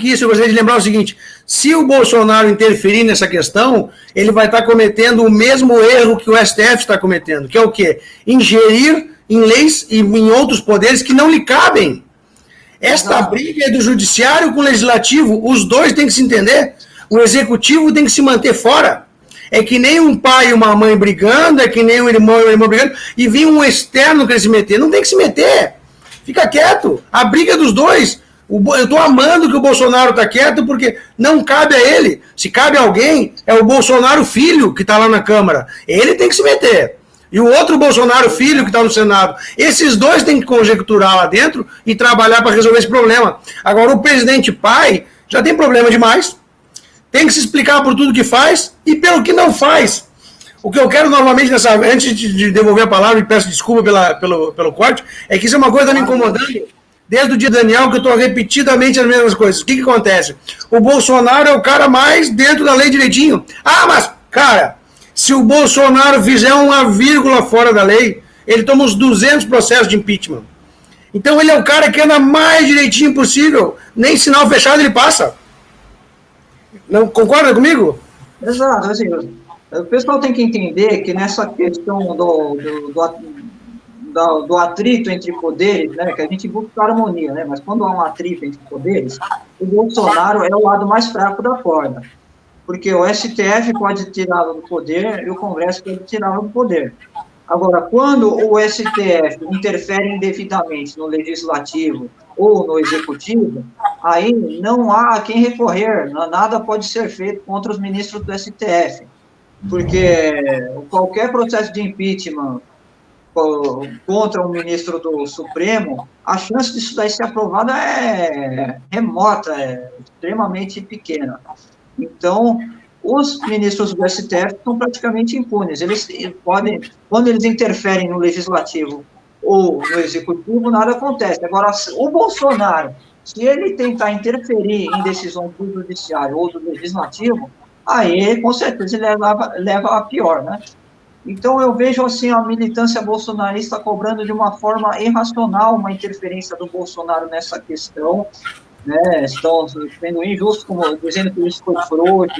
isso, eu gostaria de lembrar o seguinte: se o Bolsonaro interferir nessa questão, ele vai estar cometendo o mesmo erro que o STF está cometendo, que é o quê? Ingerir em leis e em outros poderes que não lhe cabem. Esta briga é do judiciário com o legislativo, os dois têm que se entender, o executivo tem que se manter fora. É que nem um pai e uma mãe brigando, é que nem um irmão e uma irmã brigando, e vir um externo querer se meter. Não tem que se meter, fica quieto, a briga é dos dois. Eu estou amando que o Bolsonaro está quieto, porque não cabe a ele. Se cabe a alguém, é o Bolsonaro filho que está lá na Câmara, ele tem que se meter. E o outro Bolsonaro filho que está no Senado. Esses dois têm que conjecturar lá dentro e trabalhar para resolver esse problema. Agora, o presidente pai já tem problema demais, tem que se explicar por tudo que faz e pelo que não faz. O que eu quero novamente, antes de devolver a palavra, e peço desculpa pelo corte, é que isso é uma coisa que está me incomodando desde o dia do Daniel, que eu estou repetidamente as mesmas coisas. O que acontece? O Bolsonaro é o cara mais dentro da lei direitinho. Ah, mas, cara, se o Bolsonaro fizer uma vírgula fora da lei, ele toma uns 200 processos de impeachment. Então ele é o cara que anda mais direitinho possível. Nem sinal fechado ele passa. Não concorda comigo? Exato. Assim, o pessoal tem que entender que nessa questão do atrito entre poderes, né, que a gente busca harmonia, né, mas quando há um atrito entre poderes, o Bolsonaro é o lado mais fraco da corda. Porque o STF pode tirá-lo do poder e o Congresso pode tirá-lo do poder. Agora, quando o STF interfere indevidamente no Legislativo ou no Executivo, aí não há a quem recorrer, nada pode ser feito contra os ministros do STF, porque qualquer processo de impeachment contra um ministro do Supremo, a chance disso daí ser aprovado é remota, é extremamente pequena. Então, os ministros do STF são praticamente impunes. Eles podem, quando eles interferem no legislativo ou no executivo, nada acontece. Agora, o Bolsonaro, se ele tentar interferir em decisão do judiciário ou do legislativo, aí, com certeza, ele leva a pior, né? Então, eu vejo, assim, a militância bolsonarista cobrando de uma forma irracional uma interferência do Bolsonaro nessa questão, né? Estão sendo injustos, como dizendo que ele foi frouxo,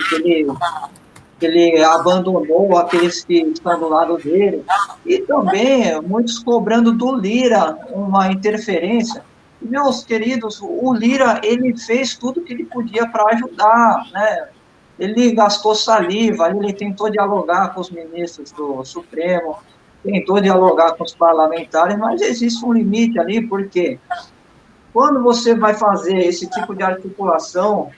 que ele abandonou aqueles que estão do lado dele, e também muitos cobrando do Lira uma interferência. Meus queridos, o Lira, ele fez tudo que ele podia para ajudar, né? Ele gastou saliva, ele tentou dialogar com os ministros do Supremo, tentou dialogar com os parlamentares, mas existe um limite ali, porque quando você vai fazer esse tipo de articulação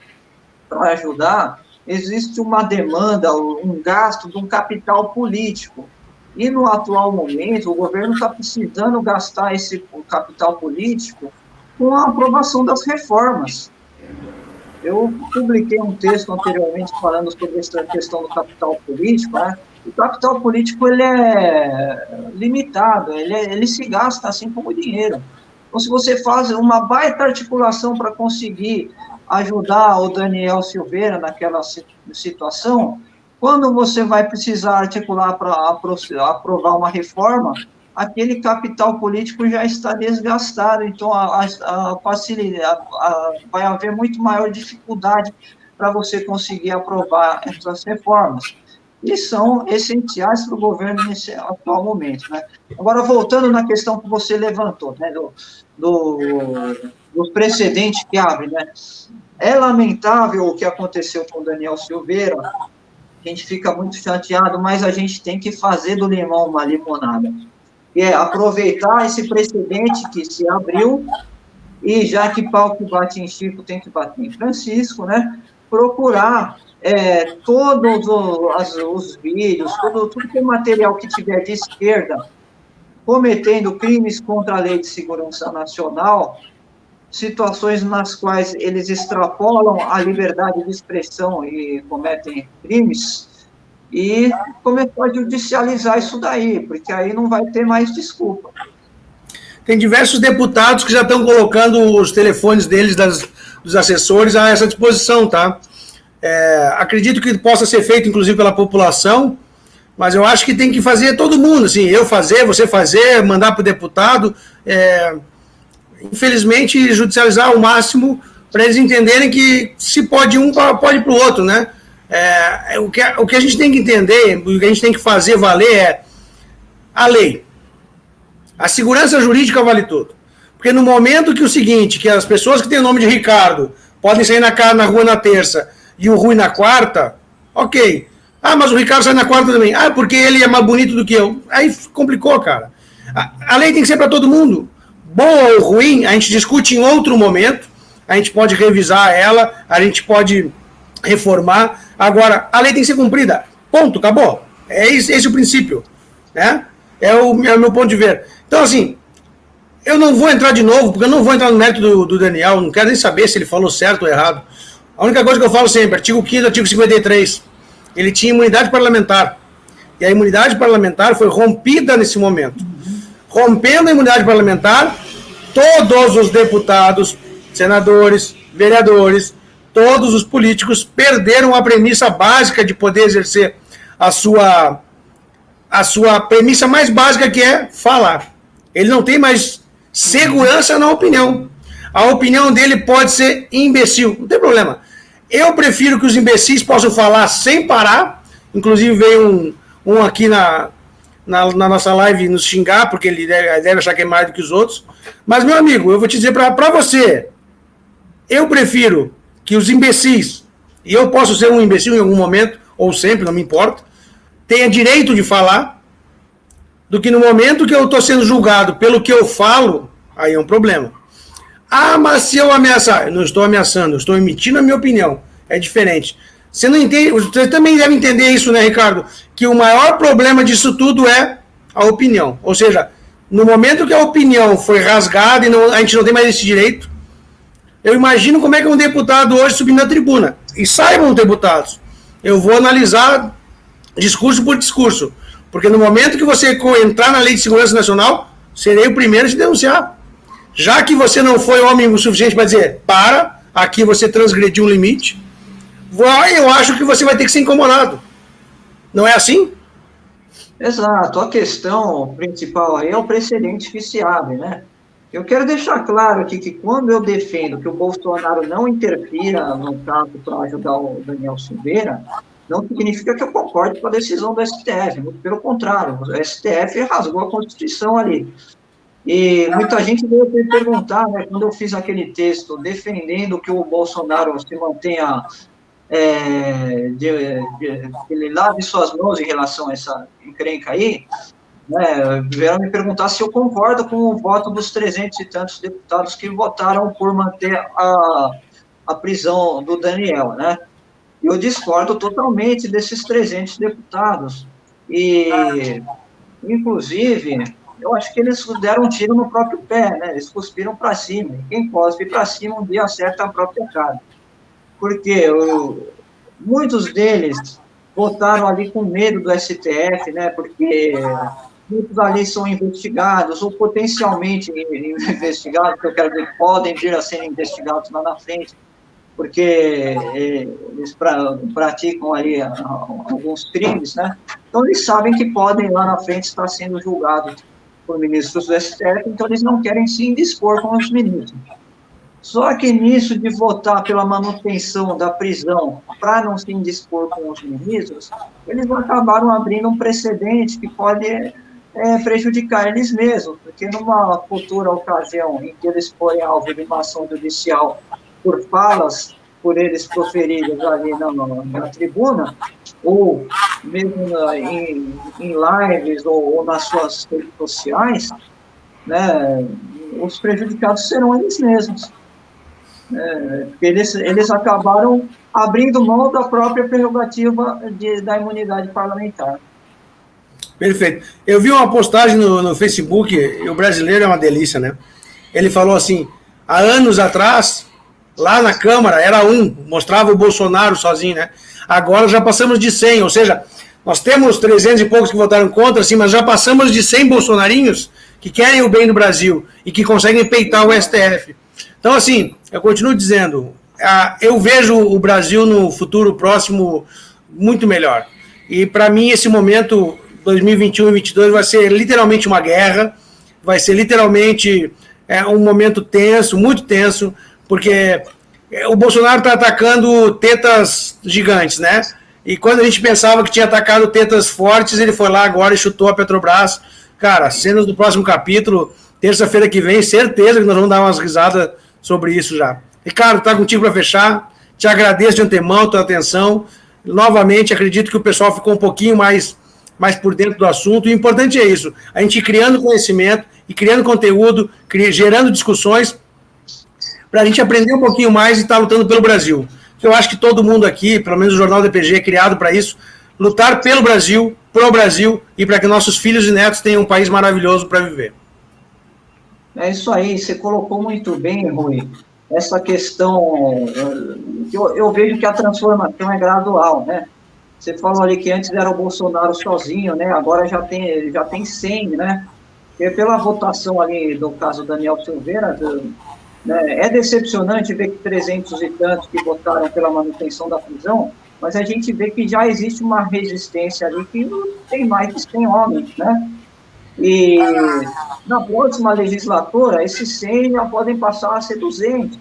para ajudar, existe uma demanda, um gasto de um capital político. E no atual momento, o governo está precisando gastar esse capital político com a aprovação das reformas. Eu publiquei um texto anteriormente falando sobre essa questão do capital político, né? O capital político, ele é limitado, ele se gasta assim como dinheiro. Então, se você faz uma baita articulação para conseguir ajudar o Daniel Silveira naquela situação, quando você vai precisar articular para aprovar uma reforma, aquele capital político já está desgastado, então vai haver muito maior dificuldade para você conseguir aprovar essas reformas. E são essenciais para o governo nesse atual momento, né? Agora, voltando na questão que você levantou, né, do precedente que abre, né? É lamentável o que aconteceu com o Daniel Silveira, a gente fica muito chateado, mas a gente tem que fazer do limão uma limonada. E é aproveitar esse precedente que se abriu, e já que pau que bate em Chico tem que bater em Francisco, né? Procurar todos os vídeos, tudo que é material que tiver de esquerda cometendo crimes contra a Lei de Segurança Nacional, situações nas quais eles extrapolam a liberdade de expressão e cometem crimes, e começar a judicializar isso daí, porque aí não vai ter mais desculpa. Tem diversos deputados que já estão colocando os telefones deles, dos assessores, a essa disposição, tá? Acredito que possa ser feito, inclusive, pela população, mas eu acho que tem que fazer todo mundo, assim, eu fazer, você fazer, mandar para o deputado, infelizmente, judicializar ao máximo, para eles entenderem que se pode um, pode para o outro, né? O que a gente tem que entender, o que a gente tem que fazer valer é a lei. A segurança jurídica vale tudo. Porque no momento que que as pessoas que têm o nome de Ricardo podem sair na rua na terça e o Rui na quarta, ok. Ah, mas o Ricardo sai na quarta também. Ah, porque ele é mais bonito do que eu. Aí complicou, cara. A lei tem que ser para todo mundo. Boa ou ruim, a gente discute em outro momento, a gente pode revisar ela, a gente pode reformar. Agora, a lei tem que ser cumprida. Ponto, acabou. Esse o princípio, né? É o meu ponto de ver. Então, assim, eu não vou entrar de novo, porque eu não vou entrar no mérito do Daniel, não quero nem saber se ele falou certo ou errado. A única coisa que eu falo sempre, artigo 5º, artigo 53, ele tinha imunidade parlamentar. E a imunidade parlamentar foi rompida nesse momento. Rompendo a imunidade parlamentar, todos os deputados, senadores, vereadores, todos os políticos perderam a premissa básica de poder exercer a sua premissa mais básica, que é falar. Ele não tem mais segurança na opinião. A opinião dele pode ser imbecil, não tem problema. Eu prefiro que os imbecis possam falar sem parar. Inclusive veio um aqui na nossa live nos xingar, porque ele deve achar que é mais do que os outros. Mas, meu amigo, eu vou te dizer para você, eu prefiro que os imbecis, e eu posso ser um imbecil em algum momento, ou sempre, não me importa, tenha direito de falar, do que no momento que eu estou sendo julgado pelo que eu falo, aí é um problema. Ah, mas se eu ameaçar, eu não estou ameaçando, eu estou emitindo a minha opinião, é diferente. Você não entende, você também deve entender isso, né, Ricardo? Que o maior problema disso tudo é a opinião. Ou seja, no momento que a opinião foi rasgada e a gente não tem mais esse direito, eu imagino como é que um deputado hoje subindo na tribuna. E saibam, deputados, Eu vou analisar discurso por discurso, porque no momento que você entrar na Lei de Segurança Nacional, serei o primeiro a te denunciar. Já que você não foi homem o suficiente para dizer, aqui você transgrediu um limite, eu acho que você vai ter que ser incomodado. Não é assim? Exato. A questão principal aí é o precedente viciável, né? Eu quero deixar claro aqui que quando eu defendo que o Bolsonaro não interfira no caso para ajudar o Daniel Silveira, não significa que eu concorde com a decisão do STF, muito pelo contrário, o STF rasgou a Constituição ali. E muita gente veio me perguntar, né, quando eu fiz aquele texto defendendo que o Bolsonaro se mantenha, que ele lave suas mãos em relação a essa encrenca aí, né, vieram me perguntar se eu concordo com o voto dos 300 e tantos deputados que votaram por manter a prisão do Daniel, né? Eu discordo totalmente desses 300 deputados. E, inclusive, eu acho que eles deram um tiro no próprio pé, né? Eles cuspiram para cima. E quem cospe para cima um dia acerta a própria cara. Porque muitos deles votaram ali com medo do STF, né? Porque muitos ali são investigados ou potencialmente investigados, que eu quero dizer, podem vir a ser investigados lá na frente, porque eles praticam ali alguns crimes, né? Então, eles sabem que podem lá na frente estar sendo julgados por ministros do STF, então eles não querem se indispor com os ministros. Só que nisso de votar pela manutenção da prisão para não se indispor com os ministros, eles acabaram abrindo um precedente que pode prejudicar eles mesmos, porque numa futura ocasião em que eles forem alvo de uma ação judicial por falas por eles proferidas ali na tribuna, ou mesmo em lives ou nas suas redes sociais, né, os prejudicados serão eles mesmos. Eles acabaram abrindo mão da própria prerrogativa da imunidade parlamentar. Perfeito. Eu vi uma postagem no Facebook, e o brasileiro é uma delícia, né? Ele falou assim, há anos atrás, lá na Câmara, era mostrava o Bolsonaro sozinho, né? Agora já passamos de 100, ou seja, nós temos 300 e poucos que votaram contra, assim, mas já passamos de 100 bolsonarinhos que querem o bem do Brasil e que conseguem peitar o STF. Então, assim, eu continuo dizendo, eu vejo o Brasil no futuro próximo muito melhor. E, para mim, esse momento, 2021 e 2022, vai ser literalmente uma guerra, vai ser literalmente um momento tenso, muito tenso, porque o Bolsonaro está atacando tetas gigantes, né? E quando a gente pensava que tinha atacado tetas fortes, ele foi lá agora e chutou a Petrobras. Cara, cenas do próximo capítulo, terça-feira que vem, certeza que nós vamos dar umas risadas sobre isso já. Ricardo, tá contigo para fechar. Te agradeço de antemão a tua atenção. Novamente, acredito que o pessoal ficou um pouquinho mais por dentro do assunto. O importante é isso, a gente criando conhecimento e criando conteúdo, gerando discussões, para a gente aprender um pouquinho mais e estar lutando pelo Brasil. Eu acho que todo mundo aqui, pelo menos o Jornal DPG é criado para isso, lutar pelo Brasil, pro Brasil e para que nossos filhos e netos tenham um país maravilhoso para viver. É isso aí, você colocou muito bem, Rui, essa questão, eu vejo que a transformação é gradual, né? Você falou ali que antes era o Bolsonaro sozinho, né? Agora já tem 100, né? E pela votação ali do caso Daniel Silveira, né, é decepcionante ver que 300 e tantos que votaram pela manutenção da prisão, mas a gente vê que já existe uma resistência ali que tem mais de 100 homens, né? E na próxima legislatura, esses 100 já podem passar a ser 200.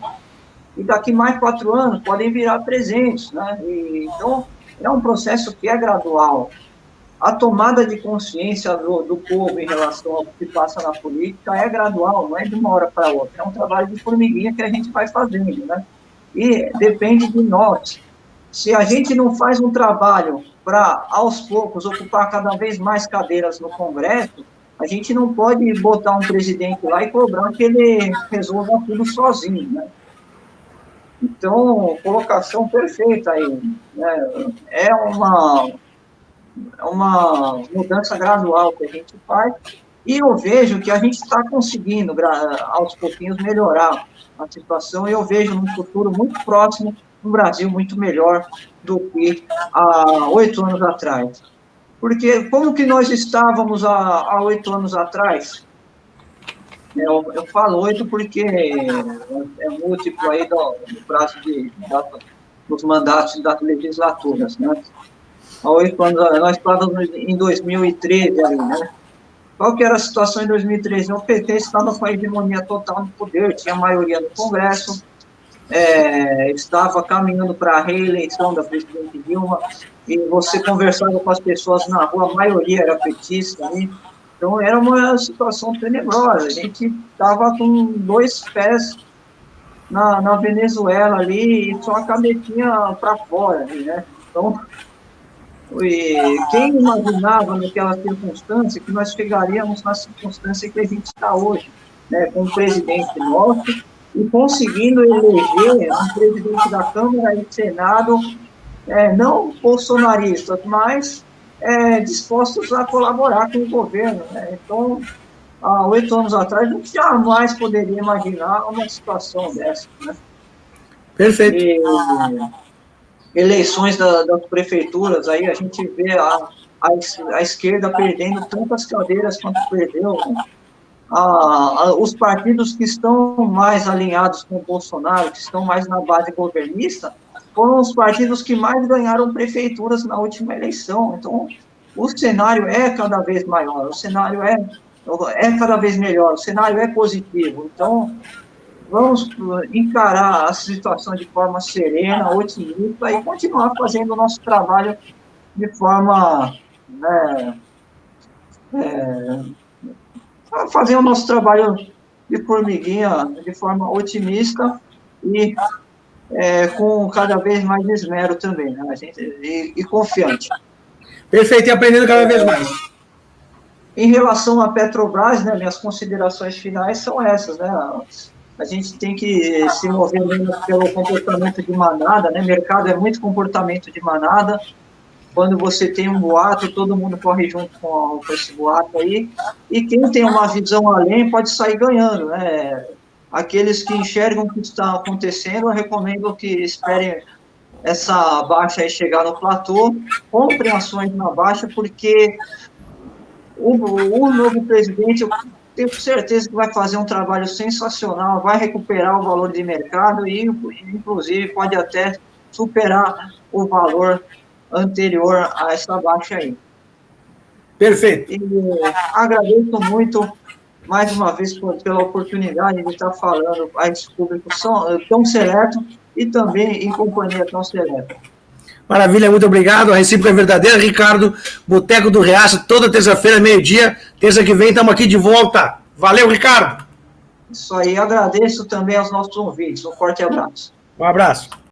E daqui mais 4 anos podem virar 300, né? Então, é um processo que é gradual. A tomada de consciência do povo em relação ao que passa na política é gradual, não é de uma hora para outra. É um trabalho de formiguinha que a gente vai fazendo, né? E depende de nós. Se a gente não faz um trabalho para, aos poucos, ocupar cada vez mais cadeiras no Congresso, a gente não pode botar um presidente lá e cobrar que ele resolva tudo sozinho, né? Então, colocação perfeita aí, né? É uma mudança gradual que a gente faz, e eu vejo que a gente está conseguindo, aos pouquinhos, melhorar a situação, e eu vejo num futuro muito próximo um Brasil muito melhor do que há 8 anos atrás. Porque como que nós estávamos há 8 anos atrás? Eu falo 8 porque é múltiplo aí do prazo dos mandatos das legislaturas, né? Há 8 anos, nós estávamos em 2013 ali, né? Qual que era a situação em 2013? O PT estava com a hegemonia total no poder, tinha maioria no Congresso, estava caminhando para a reeleição da presidente Dilma, e você conversava com as pessoas na rua, a maioria era petista, né? Então era uma situação tenebrosa, a gente estava com 2 pés na Venezuela ali, e só a cabecinha para fora, né? Então, quem imaginava naquela circunstância que nós chegaríamos na circunstância que a gente está hoje, né, com um presidente nosso e conseguindo eleger um presidente da Câmara e Senado, não bolsonaristas, mas dispostos a colaborar com o governo, né? Então, há 8 anos atrás, a gente jamais poderia imaginar uma situação dessa, né? Perfeito. Eleições das prefeituras, aí a gente vê a esquerda perdendo tantas cadeiras quanto perdeu, né? Os partidos que estão mais alinhados com o Bolsonaro, que estão mais na base governista, foram os partidos que mais ganharam prefeituras na última eleição. Então, o cenário é cada vez maior, o cenário é cada vez melhor, o cenário é positivo. Então, vamos encarar a situação de forma serena, otimista e continuar fazendo o nosso trabalho de forma, né, fazer o nosso trabalho de formiguinha de forma otimista e com cada vez mais esmero também, né? E confiante. Perfeito, e aprendendo cada vez mais. Em relação à Petrobras, né, minhas considerações finais são essas, né? A gente tem que se mover menos pelo comportamento de manada, né? Mercado é muito comportamento de manada. Quando você tem um boato, todo mundo corre junto com esse boato aí. E quem tem uma visão além pode sair ganhando, né? Aqueles que enxergam o que está acontecendo, eu recomendo que esperem essa baixa aí chegar no platô, comprem ações na baixa, porque o novo presidente, eu tenho certeza que vai fazer um trabalho sensacional, vai recuperar o valor de mercado e, inclusive, pode até superar o valor anterior a essa baixa aí. Perfeito. E agradeço muito, mais uma vez, pela oportunidade de estar falando a esse público tão seleto e também em companhia tão seleta. Maravilha, muito obrigado. A recíproca é verdadeira. Ricardo, Boteco do Riacho, toda terça-feira, meio-dia. Terça que vem, estamos aqui de volta. Valeu, Ricardo. Isso aí, agradeço também aos nossos ouvintes. Um forte abraço. Um abraço.